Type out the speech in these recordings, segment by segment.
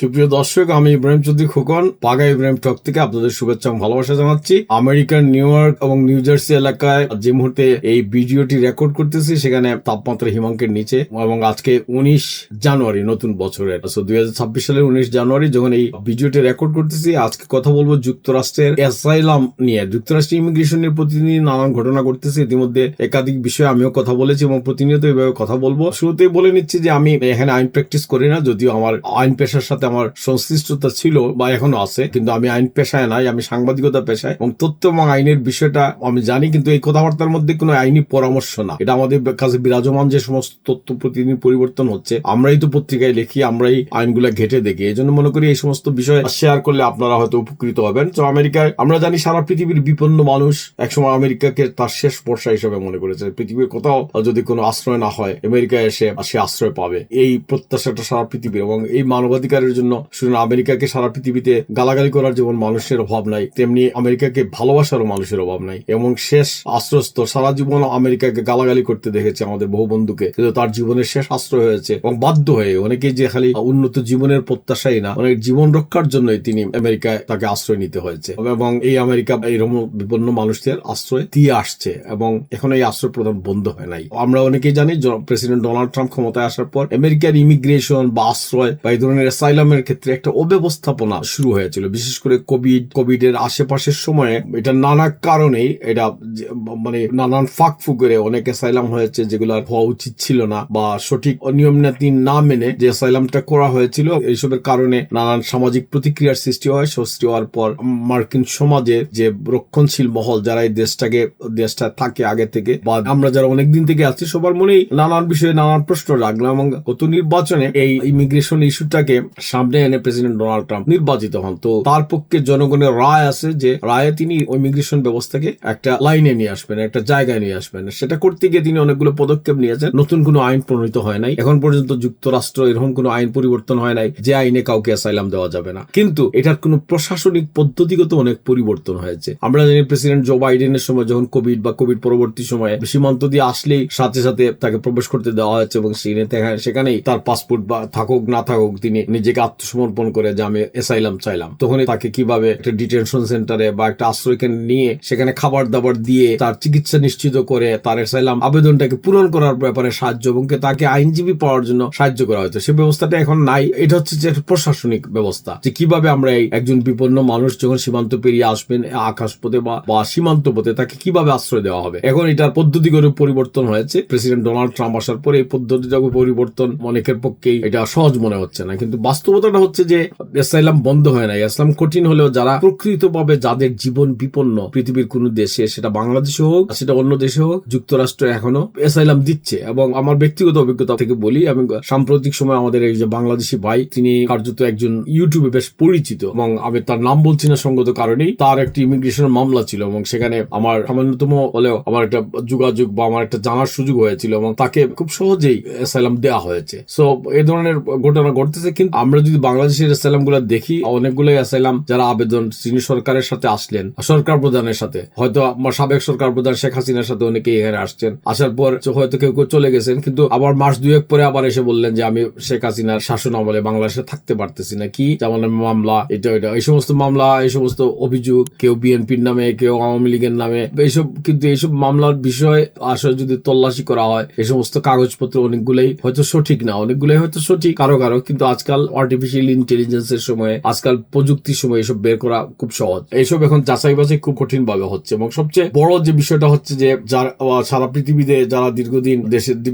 সুপ্রিয় দর্শক, আমি ইব্রাহিম চৌধুরী খোকন, পাগা ইব্রাহিম টক থেকে আপনাদের শুভেচ্ছা এবং ভালোবাসা জানাচ্ছি। আমেরিকার নিউ ইয়র্ক এবং নিউ জার্সি এলাকায় যে মুহূর্তে এই ভিডিওটি রেকর্ড করতেছি সেখানে তাপমাত্রা হিমাঙ্কের নিচে, এবং আজকে 19 জানুয়ারি নতুন বছরের 2026 সালের 19 জানুয়ারি যখন এই ভিডিওটি রেকর্ড করতেছি। আজকে কথা বলবো যুক্তরাষ্ট্রের অ্যাসাইলাম নিয়ে। যুক্তরাষ্ট্রের ইমিগ্রেশনের প্রতিদিন নানান ঘটনা ঘটতেছে, ইতিমধ্যে একাধিক বিষয়ে আমিও কথা বলেছি এবং প্রতিনিয়ত এইভাবে কথা বলবো। শুরুতেই বলে নিচ্ছি যে আমি এখানে আইন প্র্যাকটিস করি না, যদিও আমার আইন পেশার সাথে আমার সংশ্লিষ্টতা ছিল বা এখনো আছে, কিন্তু আমি আইন পেশায় নাই, আমি সাংবাদিকতা পেশায়, এবং তথ্য এবং আইনের বিষয়টা আমি জানি, কিন্তু এই কথাবার্তার মধ্যে কোনো আইনি পরামর্শ না। এটা আমাদের কাছে বিরাজমান যে সমস্ত তথ্য প্রতিদিন পরিবর্তন হচ্ছে, আমরাই তো পত্রিকায় লিখি, আমরাই আইনগুলা ঘেটে দেখি। এই জন্য মনে করি এই সমস্ত বিষয় শেয়ার করলে আপনারা হয়তো উপকৃত হবেন। তো আমেরিকায় আমরা জানি সারা পৃথিবীর বিপন্ন মানুষ একসময় আমেরিকাকে তার শেষ ভরসা হিসেবে মনে করেছে। পৃথিবীর কোথাও যদি কোনো আশ্রয় না হয়, আমেরিকায় এসে সে আশ্রয় পাবে, এই প্রত্যাশাটা সারা পৃথিবীর। এবং এই মানবাধিকারের জন্য শুধু আমেরিকাকে সারা পৃথিবীতে গালাগালি করার যেমন মানুষের অভাব নাই, তেমনি আমেরিকাকে ভালোবাসারও মানুষের অভাব নাই। এবং শেষ আশ্রয়স্থল, সারা জীবন আমেরিকাকে গালাগালি করতে দেখেছে আমাদের বহু বন্ধুকে, কিন্তু তার জীবনের শেষ আশ্রয় হয়েছে। এবং বাধ্য হয়ে অনেকেই যে খালি উন্নত জীবনের প্রত্যাশাই না, অনেক জীবন রক্ষার জন্যই তিনি আমেরিকায় তাকে আশ্রয় নিতে হয়েছে। এবং এই আমেরিকা এইরকম বিপন্ন মানুষদের আশ্রয় দিয়ে আসছে এবং এখন এই আশ্রয় প্রদান বন্ধ হয় নাই। আমরা অনেকেই জানি প্রেসিডেন্ট ডোনাল্ড ট্রাম্প ক্ষমতায় আসার পর আমেরিকার ইমিগ্রেশন বা আশ্রয় বা এই ধরনের অ্যাসাইলামের ক্ষেত্রে একটা অব্যবস্থাপনা শুরু হয়েছিল, বিশেষ করে কোভিড এর আশেপাশের সময়ে। এটা নানা কারণেই, এটা মানে নানান ফাঁক ফুকরে অনেক অ্যাসাইলাম হয়েছে যেগুলো হওয়া উচিত ছিল না, বা সঠিক নিয়ম নীতি না মেনে যে অ্যাসাইলামটা করা হয়েছিল। এইসবের কারণে নানান সামাজিক প্রতিক্রিয়ার সৃষ্টি হয়। সৃষ্টি হওয়ার পর মার্কিন সমাজের যে রক্ষণশীল মহল, যারা এই দেশটা থাকে আগে থেকে, বা আমরা যারা অনেকদিন থেকে আছি, সবার মনেই নানান বিষয়ে নানান প্রশ্ন রাখলাম। এবং গত নির্বাচনে এই ইমিগ্রেশন ইস্যুটাকে সামনে এনে প্রেসিডেন্ট ডোনাল্ড ট্রাম্প নির্বাচিত হন। তো তার পক্ষে জনগণের রায় আছে যে রায়ে তিনি ইমিগ্রেশন ব্যবস্থাকে একটা লাইনে নিয়ে আসবেন, একটা জায়গায় নিয়ে আসবেন। সেটা করতে গিয়ে তিনি অনেকগুলো পদক্ষেপ নিয়েছেন। নতুন কোনো আইন প্রণীত হয় নাই এখন পর্যন্ত। যুক্তরাষ্ট্র এরকম কোনো আইন পরিবর্তন হয় নাই যে আইনে কাউকে অ্যাসাইলাম দেওয়া যাবে না, কিন্তু এটার কোনো প্রশাসনিক পদ্ধতিগত অনেক পরিবর্তন হয়েছে। আমরা জানি প্রেসিডেন্ট জো বাইডেনের সময় যখন কোভিড বা কোভিড পরবর্তী সময়ে সীমান্ত দিয়ে আসলেই সাথে সাথে তাকে প্রবেশ করতে দেওয়া হয়েছে, এবং সেখানেই তার পাসপোর্ট বা থাকুক না থাকুক তিনি নিজেকে আত্মসমর্পণ করে যে আমি অ্যাসাইলাম চাইলাম। তখনই তাকে কিভাবে একটা ডিটেনশন সেন্টারে বা একটা আশ্রয়কে নিয়ে সেখানে খাবার দাবার দিয়ে তার চিকিৎসা নিশ্চিত করে তার অ্যাসাইলাম আবেদনটাকে পূরণ করার ব্যাপারে সাহায্য, এবং তাকে আইনজীবী পাওয়ার জন্য সাহায্য করা হয়তো। সেই ব্যবস্থাটা এখন নাই। এটা হচ্ছে যে প্রশাসনিক ব্যবস্থা, যে কিভাবে আমরা একজন বিপন্ন মানুষ যখন সীমান্ত পেরিয়ে আসবেন আকাশ পথে বা সীমান্ত পথে, তাকে কিভাবে আশ্রয় দেওয়া হবে। এখন এটার পদ্ধতিগত পরিবর্তন হয়েছে প্রেসিডেন্ট ডোনাল্ড ট্রাম্প আসার পরে। এই পদ্ধতিটাকে পরিবর্তন অনেকের পক্ষেই এটা সহজ মনে হচ্ছে না, কিন্তু বাস্তবতাটা হচ্ছে যে অ্যাসাইলাম বন্ধ হয় না। অ্যাসাইলাম কঠিন হলেও যারা প্রকৃতভাবে যাদের জীবন বিপন্ন পৃথিবীর কোন দেশে, সেটা বাংলাদেশে হোক সেটা অন্য দেশে হোক, যুক্তরাষ্ট্র এখনো অ্যাসাইলাম দিচ্ছে। এবং আমার ব্যক্তিগত অভিজ্ঞতা থেকে বলি, আমি সাম্প্রতিক সময় আমাদের এই যে বাংলাদেশি ভাই, তিনি কার্যত একজন ইউটিউবে বেশ পরিচিত, এবং আমি তার নাম বলছি না সঙ্গত কারণেই। তার একটি ইমিগ্রেশনের মামলা ছিল, এবং সেখানে আমার সামান্যতম হলেও আমার একটা যোগাযোগ বা আমার একটা জানার সুযোগ হয়েছিল, এবং তাকে খুব সহজেই অ্যাসাইলাম দেওয়া হয়েছে। সো এই ধরনের ঘটনা ঘটতেছে। কিন্তু আমরা যদি বাংলাদেশের অ্যাসাইলাম গুলা দেখি, অনেকগুলো অ্যাসাইলাম যারা আবেদন যিনি সরকারের সাথে আসলেন, সরকার প্রধানের সাথে, হয়তো সাবেক সরকার প্রধান শেখ হাসিনার সাথে অনেকেই এখানে আসছেন, আসার পর হয়তো কেউ চলে গেছেন, কিন্তু আবার মাস দুয়েক পরে আবার এসে বললেন যে আমি শেখ হাসিনার শাসন আমলে বাংলাদেশে থাকতে পারতেছি না। কি যেমন মামলা, এটা এই সমস্ত মামলা, এই সমস্ত অভিযোগ, কেউ বিএনপির নামে, কেউ আওয়ামী লীগের নামে, এইসব। কিন্তু এইসব মামলার বিষয় আসলে যদি তল্লাশি করা হয়, এই সমস্ত কাগজপত্র অনেকগুলোই হয়তো সঠিক না, অনেকগুলোই হয়তো সঠিক কারো, কিন্তু আজকাল আর্টিফিশিয়াল ইন্টেলিজেন্সের সময়, আজকাল প্রযুক্তির সময় এসব বের করা খুব সহজ। এইসব এখন যাচাই বাছাই খুব কঠিন ভাবে হচ্ছে। এবং সবচেয়ে বড় যে বিষয়টা হচ্ছে যে সারা পৃথিবীতে যারা দীর্ঘদিন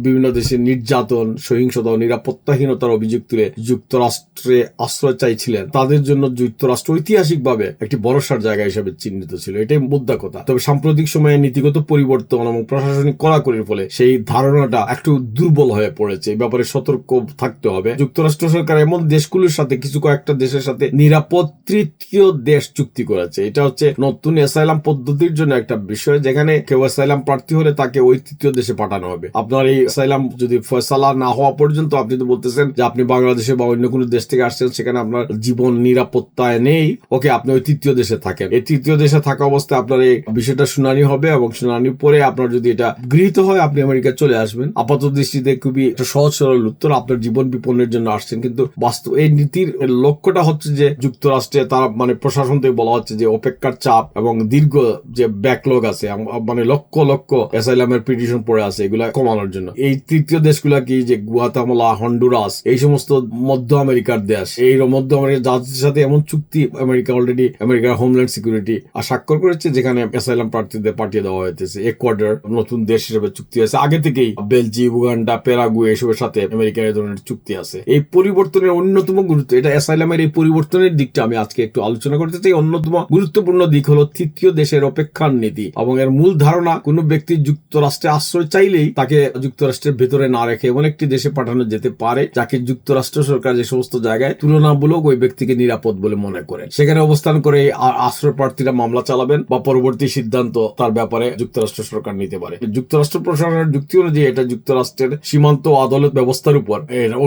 বিভিন্ন দেশে নির্যাতন, সহিংসতা ও নিরাপত্তাহীনতার অভিযোগ তুলে যুক্তরাষ্ট্রে আশ্রয় চাইছিলেন, তাদের জন্য যুক্তরাষ্ট্র ঐতিহাসিকভাবে একটি ভরসার জায়গা হিসেবে চিহ্নিত ছিল। এটাই মুদ্রা কথা। তবে সাম্প্রতিক সময়ে নীতিগত পরিবর্তন এবং প্রশাসনিক কড়াকড়ির ফলে সেই ধারণাটা একটু দুর্বল হয়ে পড়েছে। এই ব্যাপারে সতর্ক থাকতে হবে। যুক্তরাষ্ট্র সরকার এমন দেশগুলোর সাথে, কিছু কয়েকটা দেশের সাথে নিরাপদ তৃতীয় দেশ চুক্তি করেছে। এটা হচ্ছে নতুন অ্যাসাইলাম পদ্ধতির জন্য একটা বিষয়, যেখানে কেউ অ্যাসাইলাম প্রার্থী হলে তাকে ওই তৃতীয় দেশে পাঠানো হবে। আপনার এই অ্যাসাইলাম যদি ফয়সালা না হওয়া পর্যন্ত, আপনি তো বলতেছেন যে আপনি বাংলাদেশে বা অন্য কোনো দেশ থেকে আসছেন, সেখানে আপনার জীবন নিরাপত্তায় নেই, ওকে, আপনি ওই তৃতীয় দেশে থাকেন। এই তৃতীয় দেশে থাকা অবস্থায় আপনার এই বিষয়টা শুনানি হবে, এবং শুনানির পরে আপনার যদি এটা গৃহীত হয়, আপনি আমেরিকা চলে আসবেন। আপাত দৃষ্টিতে খুবই একটা সহজ সরল উত্তর, আপনার জীবন বিপন্নের জন্য আসছেন, কিন্তু এই নীতির লক্ষ্যটা হচ্ছে যে যুক্তরাষ্ট্রে তারা মানে প্রশাসন থেকে বলা হচ্ছে যে অপেক্ষার চাপ এবং দীর্ঘ যে ব্যাকলগ আছে, মানে লক্ষ লক্ষ অ্যাসাইলামের পিটিশন পড়ে আছে, এগুলা কমানোর জন্য। এই তৃতীয় দেশগুলা কি যে গুয়াতামালা, হন্ডুরাস, এই সমস্ত মধ্য আমেরিকার দেশ, এই মধ্য আমেরিকার জাতির সাথে এমন চুক্তি আমেরিকা অলরেডি, আমেরিকার হোমল্যান্ড সিকিউরিটি স্বাক্ষর করেছে যেখানে অ্যাসাইলাম প্রার্থীদের পাঠিয়ে দেওয়া হয়েছে। ইকুয়েডর নতুন দেশ হিসেবে চুক্তি আছে, আগে থেকেই বেলজিয়াম, উগান্ডা, প্যারাগুয়ে এসবের সাথে আমেরিকার এই ধরনের চুক্তি আছে। এই পরিবর্তনের অন্যতম গুরুত্ব, এটা অ্যাসাইলামের এই পরিবর্তনের দিকটা আমি আজকে একটু আলোচনা করতে চাই। অন্যতম গুরুত্বপূর্ণ দিক হলো তৃতীয় দেশের অপেক্ষার নীতি এবং এর মূল ধারণা, কোন ব্যক্তি যুক্তরাষ্ট্রে আশ্রয় চাইলেই তাকে যুক্তরাষ্ট্রের ভেতরে না রেখে এমন একটি দেশে পাঠানো যেতে পারে যাকে যুক্তরাষ্ট্র সরকার যে সমস্ত জায়গায় তুলনামূলক ওই ব্যক্তিকে নিরাপদ বলে মনে করে, সেখানে অবস্থান করে আশ্রয় প্রার্থীরা মামলা চালাবেন বা পরবর্তী সিদ্ধান্ত তার ব্যাপারে যুক্তরাষ্ট্র সরকার নিতে পারে। যুক্তরাষ্ট্র প্রশাসনের যুক্তি অনুযায়ী এটা যুক্তরাষ্ট্রের সীমান্ত আদালত ব্যবস্থার উপর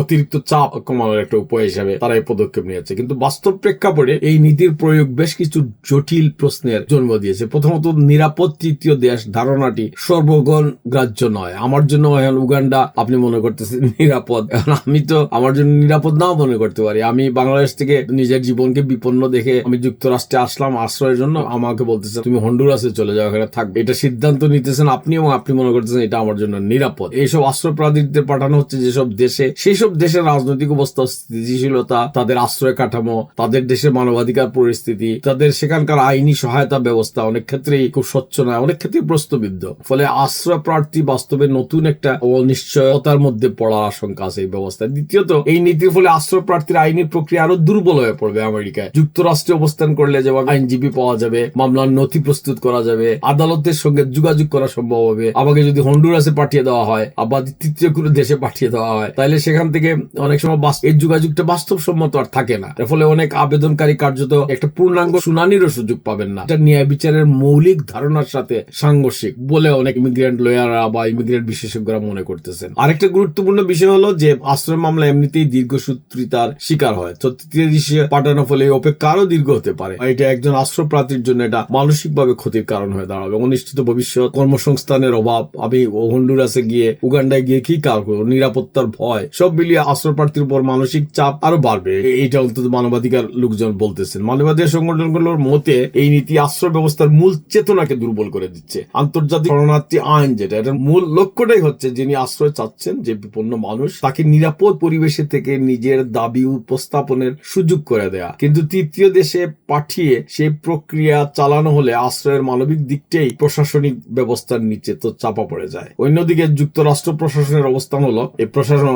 অতিরিক্ত চাপ কমানোর একটা উপায় হিসাবে তারা এই পদক্ষেপ নিয়েছে। কিন্তু বাস্তব প্রেক্ষাপটে এই নীতির প্রয়োগ বেশ কিছু জটিল প্রশ্নের জন্ম দিয়েছে। প্রথমত, নিরাপদ তৃতীয় দেশ ধারণাটি সর্বগণ গ্রাহ্য নয়। আমার জন্য উগান্ডা আপনি মনে করতেছেন নিরাপদ, আমি তো আমার জন্য নিরাপদ নাও মনে করতে পারি। আমি বাংলাদেশ থেকে নিজের জীবনকে বিপন্ন দেখে আমি যুক্তরাষ্ট্রে আসলাম আশ্রয়ের জন্য, আমাকে বলতেছে তুমি হন্ডুরাসে চলে যাও, এখানে থাকবে। এটা সিদ্ধান্ত নিতেছেন আপনি এবং আপনি মনে করতেছেন এটা আমার জন্য নিরাপদ। এইসব আশ্রয় প্রার্থীদের পাঠানো হচ্ছে যেসব দেশে, সেই সব দেশের রাজনৈতিক অবস্থা, স্থিতিশীলতা, তাদের আশ্রয় কাঠামো, তাদের দেশের মানবাধিকার পরিস্থিতি, তাদের সেখানকার আইনি সহায়তা ব্যবস্থা অনেক ক্ষেত্রেই খুব স্বচ্ছ নয়, অনেক ক্ষেত্রে প্রশ্নবিদ্ধ। ফলে আশ্রয় প্রার্থী বাস্তবে নতুন একটা অনিশ্চয়তার মধ্যে পড়ার আশঙ্কা আছে এই ব্যবস্থায়। দ্বিতীয়ত, এই নীতির ফলে আশ্রয় প্রার্থীর আইনি প্রক্রিয়া আরো দুর্বল হয়ে পড়বে। আমেরিকায় যুক্তরাষ্ট্রে অবস্থান করলে যেমন আইনজীবী পাওয়া যাবে, মামলার নথি প্রস্তুত করা যাবে, আদালতের সঙ্গে যোগাযোগ করা সম্ভব হবে। আমাকে যদি হন্ডুরাসে পাঠিয়ে দেওয়া হয় আবার তৃতীয় কোনো দেশে পাঠিয়ে দেওয়া হয়, তাহলে সেখান থেকে অনেক সময় এই যোগাযোগটা বাস্তবসম্মত আর থাকে না। এর ফলে অনেক আবেদনকারী কার্যত একটা পূর্ণাঙ্গ শুনানিরও সুযোগ পাবেন না। এটা ন্যায় বিচারের মৌলিক ধারণার সাথে সাংঘর্ষিক বলে অনেক ইমিগ্রেন্ট লয়াররা বা ইমিগ্রেন্ট বিশেষজ্ঞরা মনে করতেছেন। আরেকটা গুরুত্বপূর্ণ বিষয় হলো যে আশ্রয় মামলা এমনিতেই দীর্ঘসূত্রিতার শিকার হয়, তো তৃতীয় দেশে পাঠানোর ফলে অপেক্ষা আরো দীর্ঘ হতে পারে। এটা একজন আশ্রয় প্রার্থীর জন্য এটা মানসিকভাবে ক্ষতির কারণ হয়ে দাঁড়াবে। অনিশ্চিত ভবিষ্যৎ, কর্মসংস্থানের অভাব, আমি হন্ডুরাসে গিয়ে, উগান্ডায় গিয়ে কি কাজ করবো, নিরাপত্তার ভয়, সব মিলিয়ে আশ্রয় প্রার্থীর উপর মানসিক চাপ আরো বাড়বে। এটা অন্তত মানবাধিকার লোকজন বলতেছেন। মানবাধিকার সংগঠনগুলোর মতে এই নীতি আশ্রয় ব্যবস্থার মূল চেতনাকে দুর্বল করে দিচ্ছে। আন্তর্জাতিক শরণার্থী আইন যেটা, এটার মূল লক্ষ্যটাই হচ্ছে যিনি আশ্রয় চাচ্ছেন, যে বিপন্ন মানুষ, তাকে নিরাপদ পরিবেশে থেকে নিজের দাবি উপস্থাপনের সুযোগ করে দেয়া। কিন্তু তৃতীয় দেশে পাঠিয়ে সেই প্রক্রিয়া চালানো হলে আশ্রয়ের মানবিক দিকটাই প্রশাসনিক ব্যবস্থার নিচে তো চাপা পড়ে যায়। অন্যদিকে যুক্তরাষ্ট্র প্রশাসনের অবস্থান হলো, এই প্রশাসন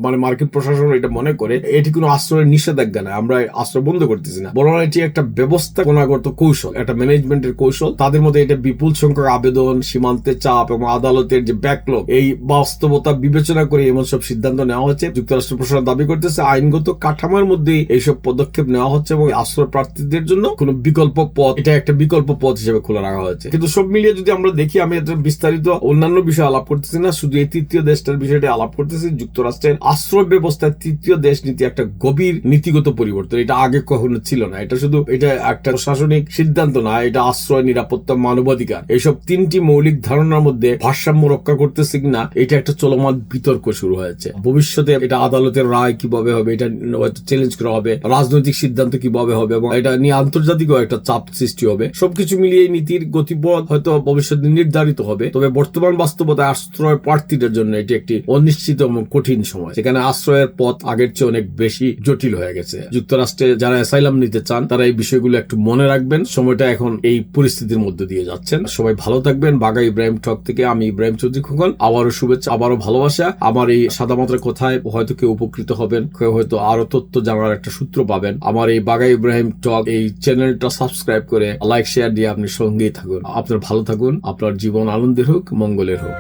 মানে মার্কিন প্রশাসন এটা মনে করে এটি কোনো আশ্রয়ের নিষেধাজ্ঞা নয়, আমরা আশ্রয় বন্ধ করতেছি না, বরং এটি একটা ব্যবস্থাপনাগত কৌশল, একটা ম্যানেজমেন্টের কৌশল। তাদের মধ্যে এটা বিপুল সংখ্যক আবেদন, সীমান্তের চাপ এবং আদালতের যে ব্যাকলগ, এই বাস্তবতা বিবেচনা করে এমন সব সিদ্ধান্ত নেওয়া হচ্ছে। যুক্তরাষ্ট্র প্রশাসন দাবি করতেছে আইনগত কাঠামোর মধ্যেই এইসব পদক্ষেপ নেওয়া হচ্ছে এবং আশ্রয় প্রার্থীদের জন্য কোনো বিকল্প পথ, এটা একটা বিকল্প পথ হিসেবে খোলা রাখা হয়েছে। কিন্তু সব মিলিয়ে যদি আমরা দেখি, আমি এটা বিস্তারিত অন্যান্য বিষয় আলাপ করতেছি না, শুধু এই তৃতীয় দেশটার বিষয়টা আলাপ করতেছি। যুক্তরাষ্ট্রের আশ্রয় ব্যবস্থায় তৃতীয় দেশ নীতি একটা গভীর নীতিগত পরিবর্তন, এটা আগে কখনো ছিল না। এটা শুধু এটা একটা প্রশাসনিক সিদ্ধান্ত না, এটা আশ্রয়, নিরাপত্তা, মানবাধিকার, এইসব তিনটি মৌলিক ধারণার মধ্যে ভারসাম্য রক্ষা করতেছে কিনা, এটা একটা চলমান বিতর্ক শুরু হয়েছে। ভবিষ্যতে এটা আদালতের রায় কিভাবে হবে, এটা চ্যালেঞ্জ করা হবে, রাজনৈতিক সিদ্ধান্ত কিভাবে হবে এবং এটা নিয়ে আন্তর্জাতিকও একটা চাপ সৃষ্টি হবে। সবকিছু মিলিয়ে নীতির গতিপথ হয়তো ভবিষ্যতে নির্ধারিত হবে। তবে বর্তমান বাস্তবতায় আশ্রয় প্রার্থীদের জন্য এটি একটি অনিশ্চিত এবং কঠিন সময়, যেখানে আশ্রয়ের পথ আগের চেয়ে অনেক বেশি জটিল হয়ে গেছে। যুক্তরাষ্ট্রে যারা অ্যাসাইলাম নিতে চান তারা এই বিষয়গুলো একটু মনে রাখবেন। সময়টা এখন এই পরিস্থিতির মধ্যে দিয়ে যাচ্ছেন। সবাই ভালো থাকবেন। বাঘা ইব্রাহিম টক থেকে আমি ইব্রাহিম চৌধুরী খোকন, আবারও শুভেচ্ছা, আবারও ভালোবাসা। আমার এই সাদামাত্রা কথায় হয়তো কেউ উপকৃত হবেন, কেউ হয়তো আরো তথ্য জানার একটা সূত্র পাবেন। আমার এই বাঘা ইব্রাহিম টক এই চ্যানেলটা সাবস্ক্রাইব করে লাইক শেয়ার দিয়ে আপনি সঙ্গেই থাকুন। আপনার ভালো থাকুন, আপনার জীবন আনন্দের হোক, মঙ্গলের হোক।